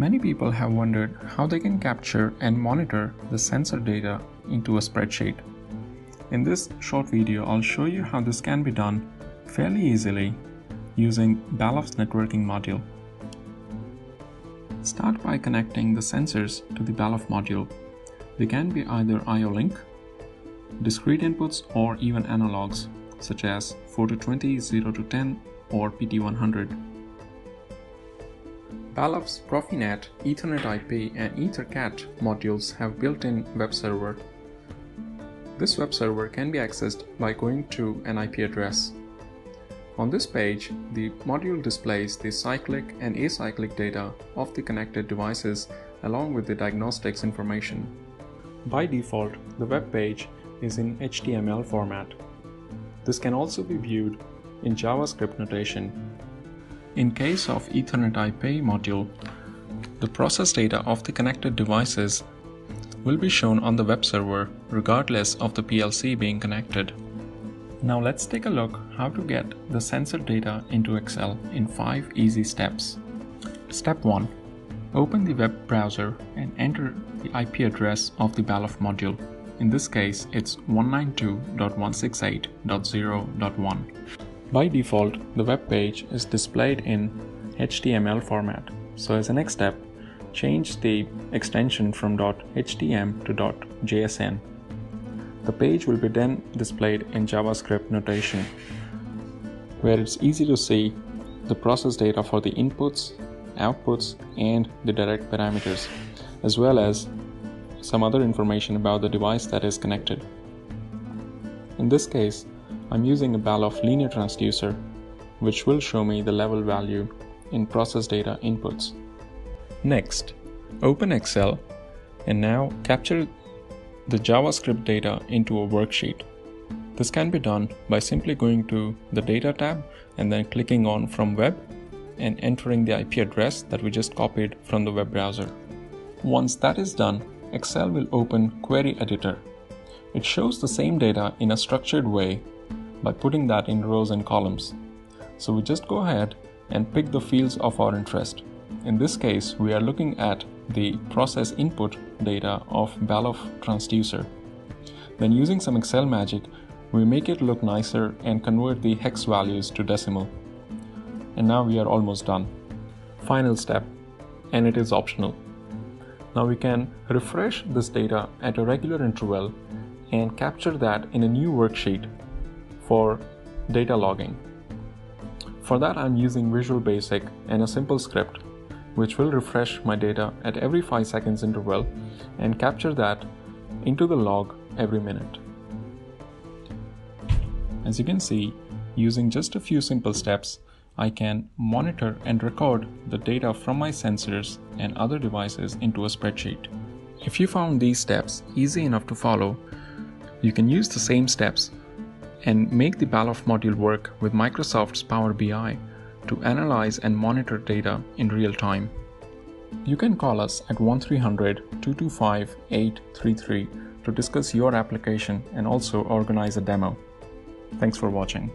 Many people have wondered how they can capture and monitor the sensor data into a spreadsheet. In this short video, I'll show you how this can be done fairly easily using Balluff's networking module. Start by connecting the sensors to the Balluff module. They can be either I/O link, discrete inputs, or even analogs such as 4 to 20, 0 to 10, or PT100. Balluff's Profinet, Ethernet IP, and EtherCAT modules have built-in web server. This web server can be accessed by going to an IP address. On this page, the module displays the cyclic and acyclic data of the connected devices along with the diagnostics information. By default, the web page is in HTML format. This can also be viewed in JavaScript notation. In case of Ethernet IP module, the process data of the connected devices will be shown on the web server regardless of the PLC being connected. Now let's take a look how to get the sensor data into Excel in 5 easy steps. Step 1. Open the web browser and enter the IP address of the Balluff module. In this case, it's 192.168.0.1. By default, the web page is displayed in HTML format. So as a next step, change the extension from .htm to .jsn. The page will be then displayed in JavaScript notation, where it's easy to see the process data for the inputs, outputs, and the direct parameters, as well as some other information about the device that is connected. In this case, I'm using a Balluff linear transducer, which will show me the level value in process data inputs. Next, open Excel and now capture the JavaScript data into a worksheet. This can be done by simply going to the Data tab and then clicking on From Web and entering the IP address that we just copied from the web browser. Once that is done, Excel will open Query Editor. It shows the same data in a structured way by putting that in rows and columns. So we just go ahead and pick the fields of our interest. In this case, we are looking at the process input data of Balluff transducer. Then using some Excel magic, we make it look nicer and convert the hex values to decimal. And now we are almost done. Final step, and it is optional. Now we can refresh this data at a regular interval and capture that in a new worksheet for data logging. For that, I'm using Visual Basic and a simple script which will refresh my data at every 5 seconds interval and capture that into the log every minute. As you can see, using just a few simple steps, I can monitor and record the data from my sensors and other devices into a spreadsheet. If you found these steps easy enough to follow, you can use the same steps and make the Balluff module work with Microsoft's Power BI to analyze and monitor data in real time. You can call us at 1-300-225-833 to discuss your application and also organize a demo. Thanks for watching.